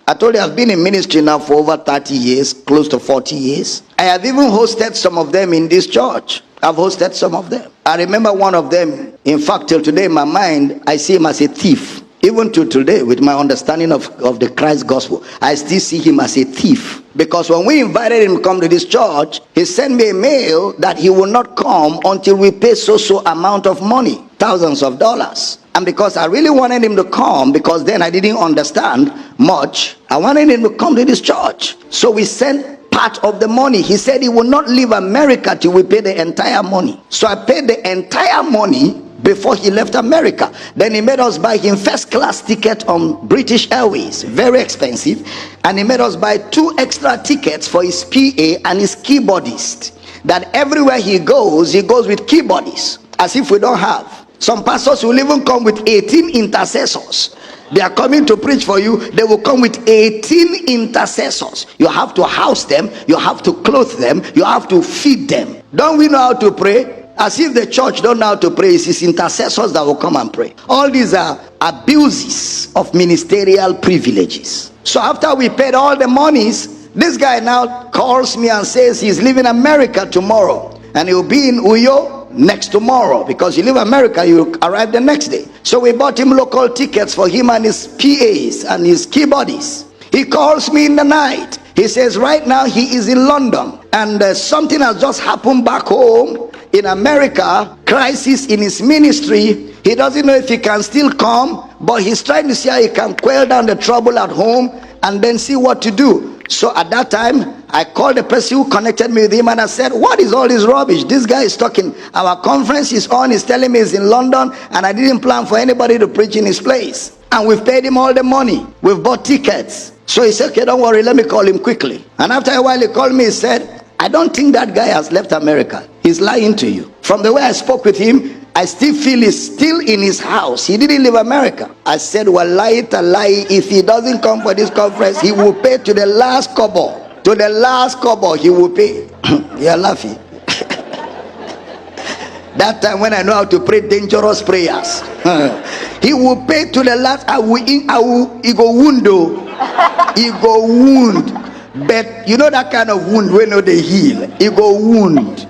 I told you I've been in ministry now for over 30 years, close to 40 years. I have even hosted some of them in this church. I've hosted some of them. I remember one of them, in fact, till today in my mind, I see him as a thief. Even to today, with my understanding of the Christ gospel, I still see him as a thief. Because when we invited him to come to this church, he sent me a mail that he will not come until we pay so amount of money, thousands of dollars. And because I really wanted him to come, because then I didn't understand much, I wanted him to come to this church. So we sent part of the money. He said he will not leave America till we pay the entire money. So I paid the entire money before he left America. Then he made us buy him first class ticket on British Airways, very expensive, and he made us buy 2 extra tickets for his PA and his keyboardist, that everywhere he goes with keyboardists, as if we don't have. Some pastors will even come with 18 intercessors. They are coming to preach for you. They will come with 18 intercessors. You have to house them, you have to clothe them, you have to feed them. Don't we know how to pray? As if the church don't know how to pray. It's intercessors that will come and pray. All these are abuses of ministerial privileges. So after we paid all the monies, this guy now calls me and says he's leaving America tomorrow, and he'll be in Uyo next tomorrow, because you leave America, you arrive the next day. So we bought him local tickets for him and his PAs and his keyboardists. He calls me in the night. He says right now he is in London, and something has just happened back home in America, crisis in his ministry. He doesn't know if he can still come, but he's trying to see how he can quell down the trouble at home and then see what to do. So at that time, I called the person who connected me with him, and I said, what is all this rubbish? This guy is talking, our conference is on, he's telling me he's in London, and I didn't plan for anybody to preach in his place. And we've paid him all the money. We've bought tickets. So he said, okay, don't worry, let me call him quickly. And after a while, he called me, he said, I don't think that guy has left America. He's lying to you. From the way I spoke with him, I still feel he's still in his house. He didn't leave America. I said, wallahi talahi, if he doesn't come for this conference, he will pay to the last kobo. To the last kobo, he will pay. You're laughing. That time when I know how to pray dangerous prayers, he will pay to the last. He go wound though. He go wound. But you know that kind of wound when they heal. He go wound.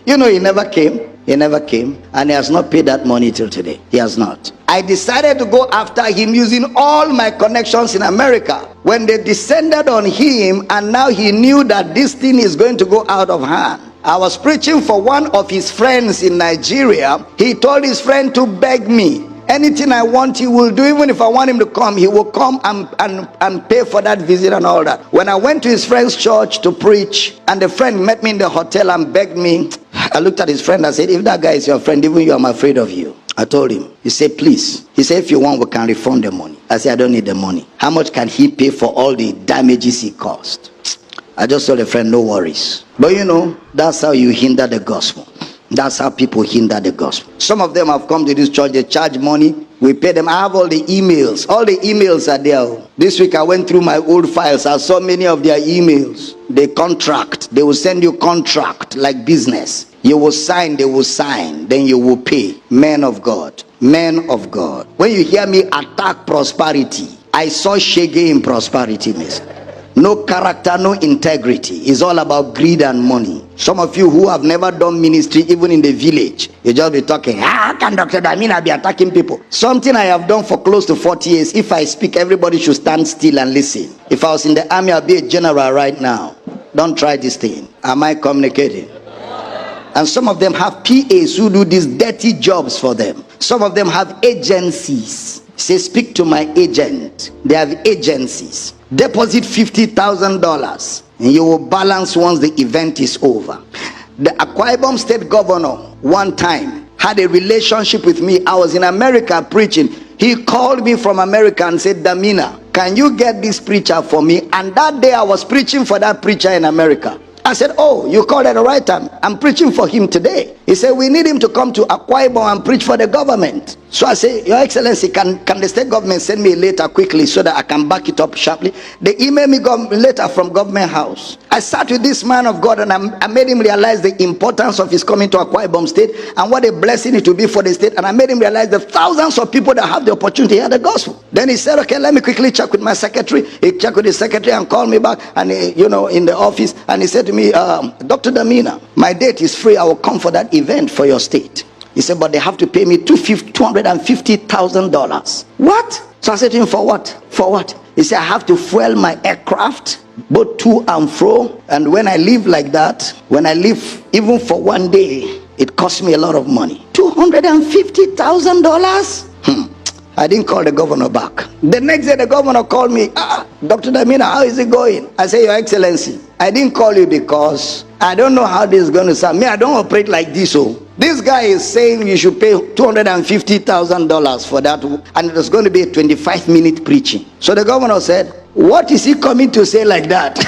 You know, he never came. He never came, and he has not paid that money till today. He has not. I decided to go after him using all my connections in America. When they descended on him, and now he knew that this thing is going to go out of hand. I was preaching for one of his friends in Nigeria. He told his friend to beg me. Anything I want, he will do. Even if I want him to come, he will come and pay for that visit and all that. When I went to his friend's church to preach, and the friend met me in the hotel and begged me, I looked at his friend and said, if that guy is your friend, even you, I'm afraid of you. I told him. He said, please. He said, if you want, we can refund the money. I said, I don't need the money. How much can he pay for all the damages he caused? I just told the friend, no worries. But you know, that's how you hinder the gospel. That's how people hinder the gospel. Some of them have come to this church, they charge money, we pay them. I have all the emails. All the emails are there. This week I went through my old files. I saw many of their emails. They contract. They will send you contract like business. You will sign, they will sign, then you will pay. Men of God. Men of God. When you hear me attack prosperity, I saw shege in prosperity, miss. No character, no integrity. It's all about greed and money. Some of you who have never done ministry, even in the village, you just be talking, how can Dr. Damina be attacking people? Something I have done for close to 40 years. If I speak, everybody should stand still and listen. If I was in the army, I'd be a general right now. Don't try this thing. Am I communicating? And some of them have PAs who do these dirty jobs for them. Some of them have agencies. Say, speak to my agent. They have agencies. Deposit $50,000 and you will balance once the event is over. The Akwa Ibom state governor one time had a relationship with me. I was in America preaching. He called me from America and said, Damina, can you get this preacher for me? And that day I was preaching for that preacher in America. I said, oh, you called at the right time. I'm preaching for him today. He said, we need him to come to Akwa Ibom and preach for the government. So I say, Your Excellency, can the state government send me a letter quickly so that I can back it up sharply? They emailed me a letter from government house. I sat with this man of God and I made him realize the importance of his coming to Akwa Ibom state and what a blessing it will be for the state. And I made him realize the thousands of people that have the opportunity to hear the gospel. Then he said, okay, let me quickly check with my secretary. He checked with his secretary and called me back, and in the office, and he said to me, Dr. Damina, my date is free. I will come for that event for your state. He said, but they have to pay me $250,000. What? So I said to him, for what? For what? He said, I have to fuel my aircraft both to and fro. And when I live like that, when I live even for one day, it costs me a lot of money. $250,000? I didn't call the governor back. The next day the governor called me. Dr. Damina, how is it going? I say, Your Excellency, I didn't call you because I don't know how this is going to sound. Me, I don't operate like this. So this guy is saying you should pay $250,000 for that, and it was going to be a 25-minute preaching. So the governor said, what is he coming to say like that?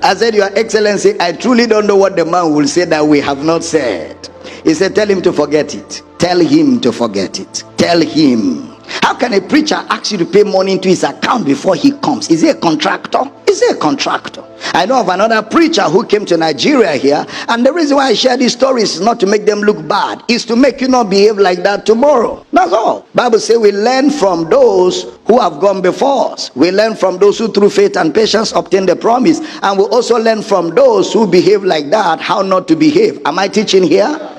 I said, Your Excellency, I truly don't know what the man will say that we have not said. He said, tell him to forget it. Tell him to forget it. Tell him. How can a preacher ask you to pay money into his account before he comes? Is he a contractor? Is he a contractor? I know of another preacher who came to Nigeria here, and the reason why I share these stories is not to make them look bad, is to make you not behave like that tomorrow. That's all. Bible says we learn from those who have gone before us. We learn from those who through faith and patience obtain the promise, and we also learn from those who behave like that how not to behave. Am I teaching here?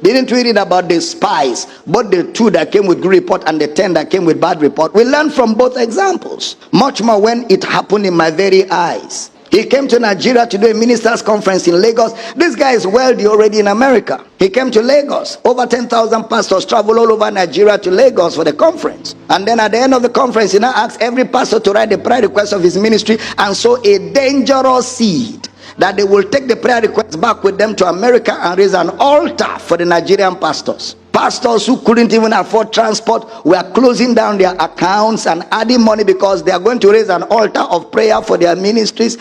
Didn't we read about the spies, both the 2 that came with good report and the 10 that came with bad report? We learned from both examples. Much more when it happened in my very eyes. He came to Nigeria to do a ministers conference in Lagos. This guy is wealthy already in America. He came to Lagos. Over 10,000 pastors travel all over Nigeria to Lagos for the conference. And then at the end of the conference, he now asked every pastor to write the prayer request of his ministry and sow a dangerous seed, that they will take the prayer requests back with them to America and raise an altar for the Nigerian pastors. Pastors who couldn't even afford transport were closing down their accounts and adding money because they are going to raise an altar of prayer for their ministries.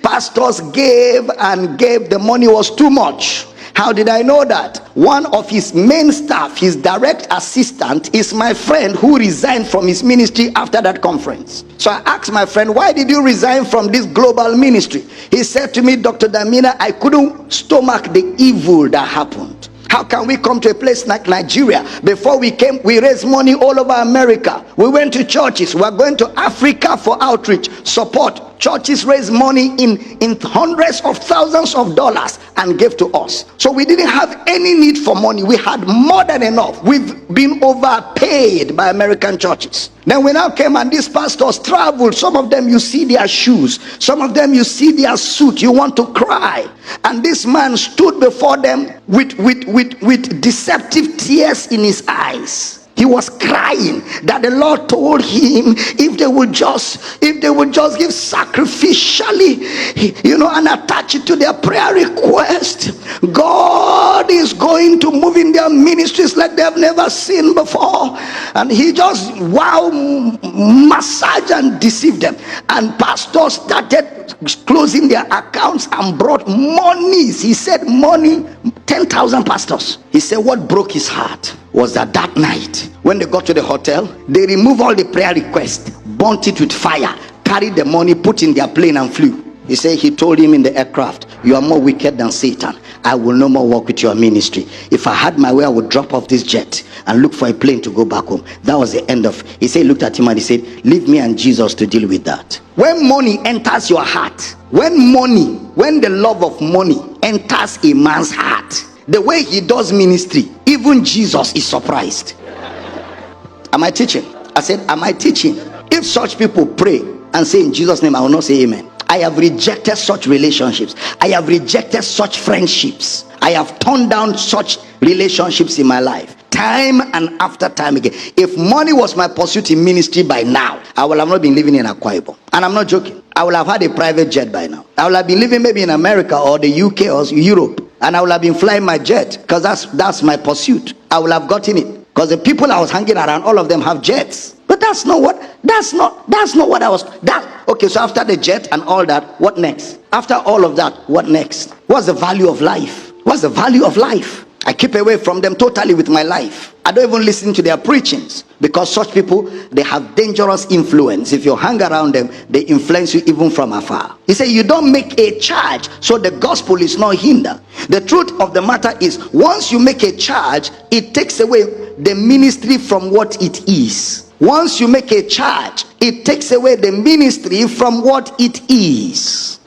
Pastors gave and gave. The money was too much. How did I know that? One of his main staff, his direct assistant, is my friend who resigned from his ministry after that conference. So I asked my friend, why did you resign from this global ministry? He said to me, Dr. Damina, I couldn't stomach the evil that happened. How can we come to a place like Nigeria? Before we came, we raised money all over America. We went to churches. We are going to Africa for outreach, support. Churches raise money in hundreds of thousands of dollars and gave to us. So we didn't have any need for money. We had more than enough. We've been overpaid by American churches. Then we now came and these pastors traveled. Some of them you see their shoes. Some of them you see their suit. You want to cry. And this man stood before them with deceptive tears in his eyes. He was crying that the Lord told him if they would just give sacrificially, and attach it to their prayer request, God is going to move in their ministries like they've never seen before. And he just massage and deceive them. And pastors started closing their accounts and brought monies. He said money, 10,000 pastors. He said what broke his heart was that night when they got to the hotel, they removed all the prayer requests, burnt it with fire, carried the money, put in their plane and flew. He said he told him in the aircraft, you are more wicked than Satan. I will no more work with your ministry. If I had my way, I would drop off this jet and look for a plane to go back home. That was the end of. He said, looked at him and he said, leave me and Jesus to deal with that. When money enters your heart, when the love of money enters a man's heart, the way he does ministry, even Jesus is surprised. Am I teaching? I said, am I teaching? If such people pray and say in Jesus' name, I will not say amen. I have rejected such relationships. I have rejected such friendships. I have turned down such relationships in my life, time and after time again. If money was my pursuit in ministry by now, I would have not been living in Akwa Ibom. And I'm not joking. I would have had a private jet by now. I would have been living maybe in America or the UK or Europe. And I would have been flying my jet because that's my pursuit. I would have gotten it because the people I was hanging around, all of them have jets. But That's not what I was. Okay, so after the jet and all that, what next? After all of that, what next? What's the value of life? What's the value of life? I keep away from them totally with my life. I don't even listen to their preachings, because such people, they have dangerous influence. If you hang around them, they influence you even from afar. He said, you don't make a charge, so the gospel is not hindered. The truth of the matter is, once you make a charge, it takes away the ministry from what it is. Once you make a charge, it takes away the ministry from what it is.